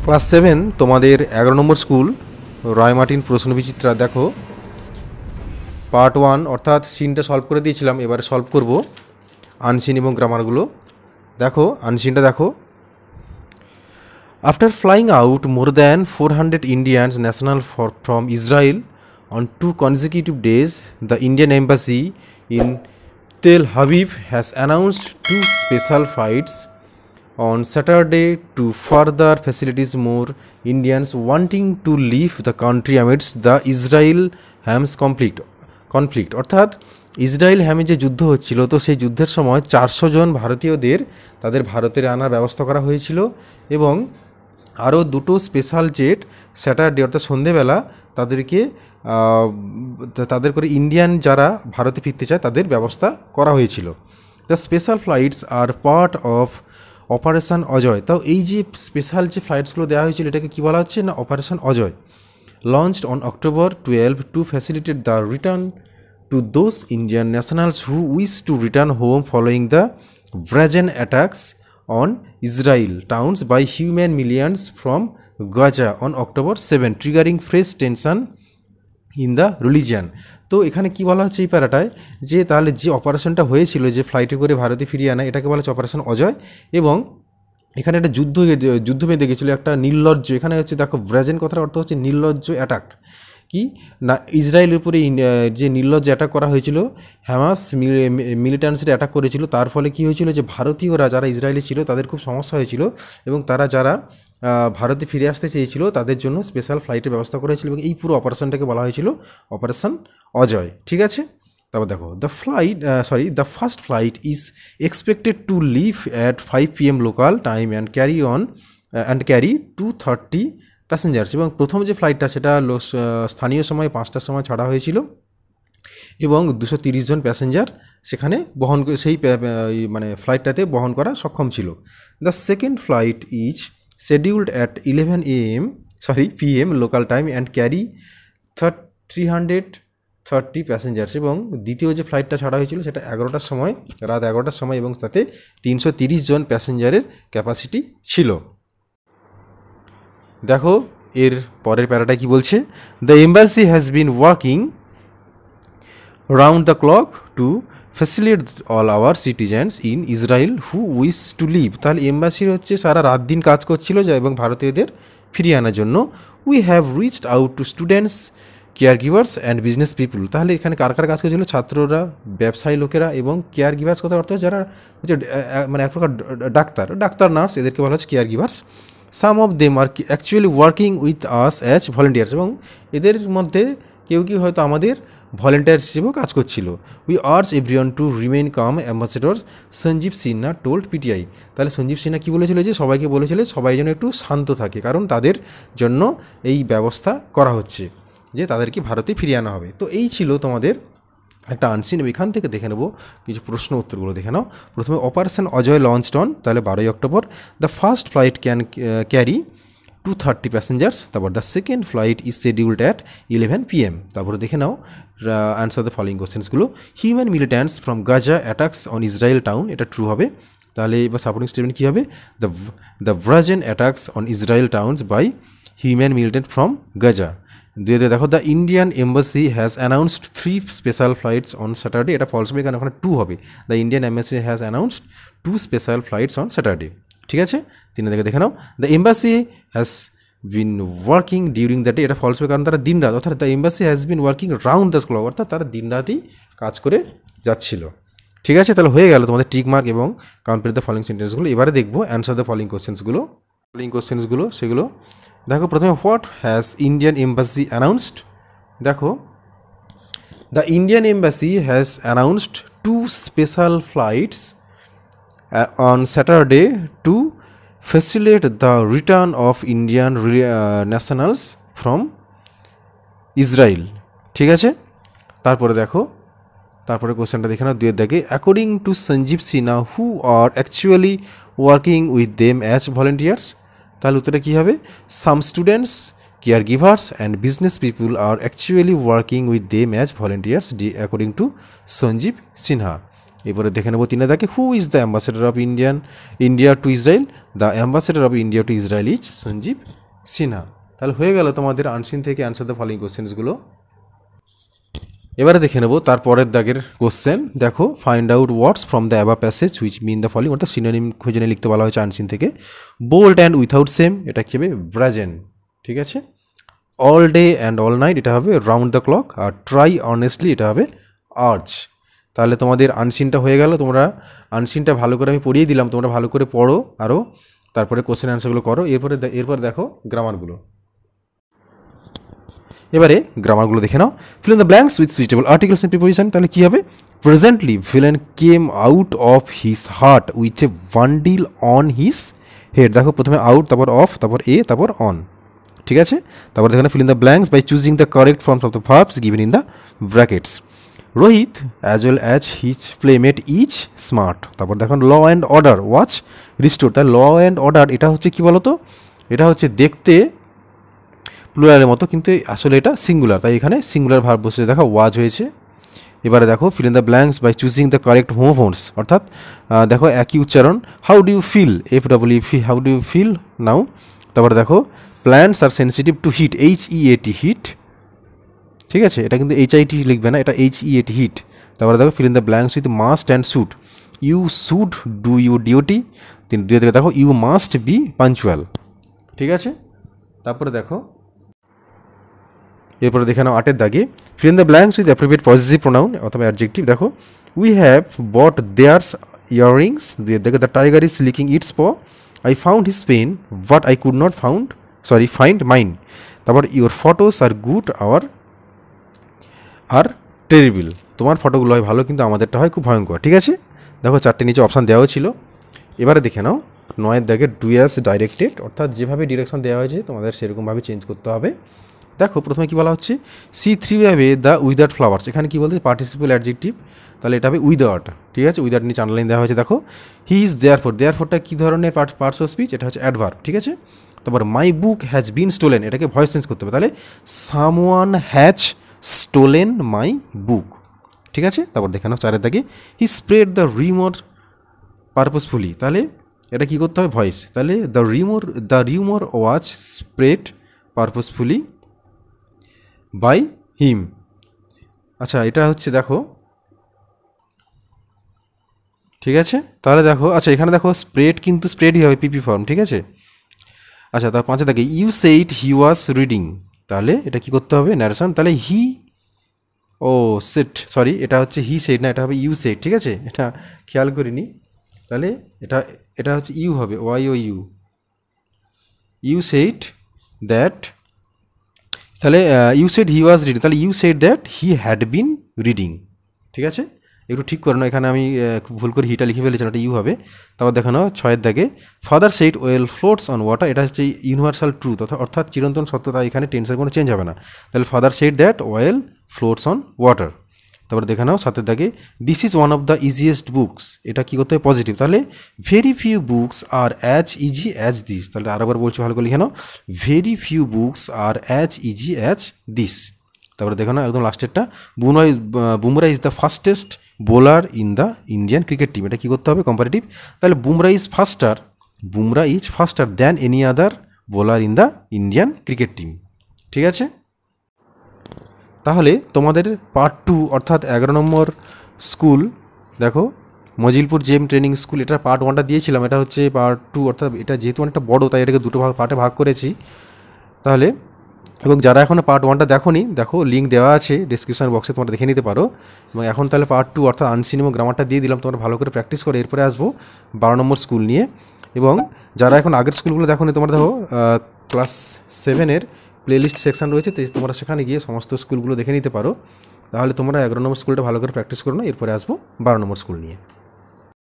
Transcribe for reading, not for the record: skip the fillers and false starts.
Class 7 তোমাদের 11 নম্বর school Roy Martin প্রশ্নবিচিত্রা দেখো part 1 অর্থাৎ সিনটা সলভ করে দিয়েছিলাম, এবারে সলভ করব আনসিন এবং গ্রামারগুলো। দেখো আনসিনটা দেখো। After flying out more than 400 Indians national from Israel on 2 consecutive days, the Indian Embassy in Tel Aviv has announced 2 special flights on Saturday to further facilitate more Indians wanting to leave the country amidst the Israel-Hamas conflict অর্থাৎ Israel হ্যামে যে যুদ্ধ হচ্ছিল, তো সেই যুদ্ধের সময় 400 জন ভারতীয়দের তাদের ভারতে আনার ব্যবস্থা করা হয়েছিল এবং আরও দুটো স্পেশাল জেট স্যাটারডে অর্থাৎ সন্ধেবেলা তাদের করে ইন্ডিয়ান যারা ভারতে ফিরতে চায় তাদের ব্যবস্থা করা হয়েছিল। The special flights are part of operation Ajay. তাও এই যে স্পেশাল যে ফ্লাইটসগুলো দেওয়া হয়েছিল এটাকে কী বলা হচ্ছে না, operation Ajay. Launched on October 12 to facilitate the return to those Indian nationals who wish to return home following the brazen attacks on Israel towns by human millions from Gaza on October 7, triggering fresh tension in the region। তো এখানে কি বলা হচ্ছে এই প্যারাটায়, যে তাহলে যে অপারেশনটা হয়েছিল যে ফ্লাইটে করে ভারতে ফিরিয়ে আনা, এটাকে বলা হচ্ছে অপারেশন অজয়। এবং এখানে একটা যুদ্ধ বেঁধে গেছিলো, একটা নির্লজ্জ, এখানে হচ্ছে দেখো ব্রাজেন কথার অর্থ হচ্ছে নির্লজ্জ অ্যাটাক। কি না, ইসরায়েলের উপরে যে নির্লজ্জ অ্যাটাক করা হয়েছিল, হ্যামাস মিলিট্যান্টসরা অ্যাটাক করেছিল, তার ফলে কী হয়েছিল যে ভারতীয়রা যারা ইসরায়েলে ছিল তাদের খুব সমস্যা হয়েছিল এবং তারা যারা ভারতে ফিরে আসতে চেয়েছিল তাদের জন্য স্পেশাল ফ্লাইটের ব্যবস্থা করা হয়েছিল এবং এই পুরো অপারেশনটাকে বলা হয়েছিল অপারেশন অজয়। ঠিক আছে, তারপর দেখো the first flight is expected to live at 5 PM local time and carry 230 passengers. এবং প্রথম যে ফ্লাইটটা সেটা স্থানীয় সময় 5টার সময় ছাড়া হয়েছিল এবং 230 জন প্যাসেঞ্জার সেখানে সেই ফ্লাইটটাতে বহন করা সক্ষম ছিল। The second flight is scheduled at 11 PM local time and carry 330 passengers. এবং দ্বিতীয় যে ফ্লাইটটা ছাড়া হয়েছিল সেটা রাত 11টার সময় এবং তাতে 330 জন প্যাসেঞ্জারের ক্যাপাসিটি ছিল। দেখো এর পরের প্যারাটা কি বলছে, the embassy has been working round the clock to facilitate all our citizens in Israel who wish to leave. তাহলে এম্বাসির হচ্ছে সারা রাত দিন কাজ করছিল এবং ভারতীয়দের ফিরিয়ে আনার জন্য। We have reached out to students, care givers and business people. তাহলে এখানে কার কাজ করেছিল, ছাত্ররা, ব্যবসায়ী লোকেরা এবং কেয়ার গিভার্স কথা অর্থ যারা হচ্ছে এক প্রকার ডাক্তার নার্স, এদেরকে বলা হচ্ছে care givers. Some of them are actually working with us as volunteers. এবং এদের মধ্যে কেউ হয়তো আমাদের ভলেন্টিয়ার হিসেবেও কাজ করছিল। We urge everyone to remain calm, ambassador Sanjeev Sinha told PTI. তাহলে সঞ্জীব সিনহা কী বলেছিল, যে সবাইকে বলেছিল সবাই যেন একটু শান্ত থাকে, কারণ তাদের জন্য এই ব্যবস্থা করা হচ্ছে যে তাদেরকে ভারতে ফিরিয়ে আনা হবে। তো এই ছিল তোমাদের একটা আনসিন। এখান থেকে দেখে নেবো কিছু প্রশ্ন উত্তরগুলো দেখে নাও। প্রথমে অপারেশন অজয় লঞ্চড অন, তাহলে 12 October. The first flight can carry 230 passengers. তারপর the second flight is scheduled at 11 PM। তারপরে দেখে নাও অ্যান্সার দ্য ফলোইং কোশ্চেন্সগুলো। Human militants from Gaza attacks on Israel town, এটা ট্রু হবে। তাহলে এবার সাপোর্টিং স্টেটমেন্ট কী হবে, the brazen attacks on Israel towns by human militant from Gaza. দেখো the Indian embassy has announced 3 special flights on Saturday, এটা false হবে কারণ ওখানে 2 হবে। The Indian embassy has announced 2 special flights on Saturday. ঠিক আছে, 3 থেকে দেখে নাও। The embassy has been working during the day, এটা ফলস হবে কারণ তারা দিনরাত, অর্থাৎ the embassy has been working round the clock, অর্থাৎ তারা দিনরাতই কাজ করে যাচ্ছিল। ঠিক আছে, তাহলে হয়ে গেল তোমাদের টিক মার্ক এবং কমপ্লিট দ্য ফলোইং সেন্টেন্সগুলো। এবারে দেখবো অ্যান্সার দ্য ফলোইং কোশ্চেন্সগুলো সেগুলো দেখো। প্রথমে what has Indian embassy announced. দেখো the Indian embassy has announced 2 special flights on Saturday to facilitate the return of Indian nationals from Israel। ঠিক আছে, তারপরে দেখো তারপরে কোশ্চেনটা দেখে নাও, 2 দেখে according to Sanjeev Sinha who are actually working with them as volunteers. তাহলে উত্তরটা কী হবে, some students, care givers and business people are actually working with them as volunteers according to Sanjeev Sinha. এরপরে দেখে নেবো 3 দাগে who is the ambassador of India to Israel? The ambassador of India to Israel is Sanjeev Sinha. তাহলে হয়ে গেল তোমাদের unseen থেকে answer the following কোশ্চেন্সগুলো। এবারে দেখে নেবো তারপরের দাগের কোশ্চেন। দেখো find out words from the above passage which mean the following, অর্থাৎ সিনোনিম খুঁজে নিয়ে লিখতে বলা হয়েছে আনসিন থেকে। বোল্ড অ্যান্ড উইথাউট সেম, এটা কি হবে? ব্রাজেন। ঠিক আছে। All day and all night, এটা হবে রাউন্ড দ্য ক্লক। আর ট্রাই অনেস্টলি, এটা হবে আর্চ। তাহলে তোমাদের আনসিনটা হয়ে গেল। তোমরা আনসিনটা ভালো করে আমি পড়িয়ে দিলাম, তোমরা ভালো করে পড়ো আরও, তারপরে কোশ্চেন অ্যান্সারগুলো করো। এরপর দেখো গ্রামারগুলো। এবারে গ্রামারগুলো দেখে নাও। Fill in the blanks with suitable articles and preposition. তাহলে কী হবে? Presently villain came out of his hut with a bundle on his head. দেখো প্রথমে আউট, তারপর অফ, তারপর এ, তারপর অন। ঠিক আছে। তারপর দেখো fill in the blanks by choosing the correct forms of the verbs given in the brackets. Rohit as well as his playmate is smart. তারপর দেখুন law and order was restore. তাই ল অ্যান্ড অর্ডার এটা হচ্ছে কি বলতো? এটা হচ্ছে দেখতে প্লুরালের মতো, কিন্তু আসলে এটা সিঙ্গুলার, তাই এখানে সিঙ্গুলার ভার্ব বসে দেখো ওয়াজ হয়েছে। এবারে দেখো fill in the blanks by choosing the correct homophones, অর্থাৎ দেখো একই উচ্চারণ। How do you feel, how do you feel now. তারপরে দেখো plants are sensitive to heat, HEAT heat. ঠিক আছে, এটা কিন্তু HIT লিখবে না, এটা HEAT হিট। তারপরে দেখো fill in the blanks with must and should. You should do your duty. দুই থেকে দেখো ইউ মাস্ট বি পাঞ্চুয়াল। ঠিক আছে। তারপরে দেখো এরপরে দেখে নাও 8 দাগে fill in the blanks with appropriate positive pronoun অথবা অ্যাডজেক্টিভ। দেখো we have bought theirs earrings. দেখো the tiger is licking its paw. I found his pen but I could not find mine. তারপর your photos are good are terrible. তোমার ফটোগুলো হয় ভালো, কিন্তু আমাদেরটা হয় খুব ভয়ঙ্কর। ঠিক আছে। দেখো 4টে নিচে অপশান দেওয়া ছিল। এবারে দেখে নাও 9 দাগে ডু অ্যাজ ডাইরেক্টেড, অর্থাৎ যেভাবে ডিরেকশন দেওয়া হয়েছে তোমাদের সেরকমভাবে চেঞ্জ করতে হবে। দেখো প্রথমে কী বলা হচ্ছে? See 3 away the without flowers. এখানে কী বলতে? পার্টিসিপল অ্যাডজেক্টিভ, তাহলে এটা হবে উইদাউট। ঠিক আছে, উইদাউট নিচে আন্ডারলাইন দেওয়া হয়েছে। দেখো হি ইজ দেয়ারফোরটা কী ধরনের পার্টস অফ স্পিচ? এটা হচ্ছে অ্যাডভার্ব। ঠিক আছে। তারপর my book has been stolen, এটাকে ভয়েস চেঞ্জ করতে হবে, তাহলে someone has stolen my book. ঠিক আছে। তারপর দেখে নাও 4 দাগে he spread the rumour purposefully, তাহলে এটা কী করতে হবে? ভয়েস। তাহলে the rumour was spread purposefully by him. আচ্ছা এটা হচ্ছে দেখো, ঠিক আছে। তাহলে দেখো আচ্ছা এখানে দেখো স্প্রেড, কিন্তু স্প্রেডই হবে পিপি ফর্ম। ঠিক আছে। আচ্ছা তার 5 দাগে you said he was reading, তাহলে এটা কি করতে হবে? ন্যারেশন। তাহলে এটা হচ্ছে হি সেইড না, এটা হবে ইউ সেইড। ঠিক আছে, এটা খেয়াল করিনি। তাহলে এটা হচ্ছে ইউ হবে, ইউ সেইড দ্যাট। তাহলে you said he was reading, তাহলে you said that he had been reading. ঠিক আছে, একটু ঠিক করে নাও, এখানে আমি ভুল করে হিটা লিখে ফেলেছিলাম, এটা ইউ হবে। তারপর দেখানো 6 দাগে father said well floats on water, এটা হচ্ছে ইউনিভার্সাল ট্রুথ, অর্থাৎ চিরন্তন সত্যতা, এখানে টেন্সের কোনো চেঞ্জ হবে না। তাহলে father said that oil floats on water. তারপরে দেখে নাও 7 দাগে this is one of the easiest books, এটা কী করতে হবে? পজিটিভ। তাহলে very few books are as easy as this, তাহলে আরেকবার বলছি ভালো করে লিখে নাও, very few books are as easy as this. তারপরে দেখো না একদম লাস্টেরটা, Bumrah is the fastest bowler in the Indian cricket team, এটা কী করতে হবে? কম্পারেটিভ। তাহলে Bumrah is ফাস্টার than any other bowler in the Indian cricket team. ঠিক আছে। তাহলে তোমাদের পার্ট 2 অর্থাৎ 11 নম্বর স্কুল, দেখো মজিলপুর জেম ট্রেনিং স্কুল, এটা পার্ট 1টা দিয়েছিলাম, এটা হচ্ছে পার্ট 2, অর্থাৎ এটা যেহেতু অনেকটা বড় তাই এটাকে দুটো পার্টে ভাগ করেছি। তাহলে এবং যারা এখনও পার্ট 1টা দেখোনি, দেখো লিঙ্ক দেওয়া আছে ডিসক্রিপশন বক্সে, তোমরা দেখে নিতে পারো। এবং এখন তাহলে পার্ট 2 অর্থাৎ আনসিন এবং গ্রামারটা দিয়ে দিলাম, তোমরা ভালো করে প্র্যাকটিস করে এরপরে আসবো 12 নম্বর স্কুল নিয়ে। এবং যারা এখন আগের স্কুলগুলো দেখোনি, তোমরা দেখো ক্লাস 7-এর প্লেলিস্ট সেকশন রয়েছে, তোমরা সেখানে গিয়ে সমস্ত স্কুলগুলো দেখে নিতে পারো। তাহলে তোমরা 11 নম্বর স্কুলটা ভালো করে প্র্যাকটিস করো না, এরপরে আসবো 12 নম্বর স্কুল নিয়ে।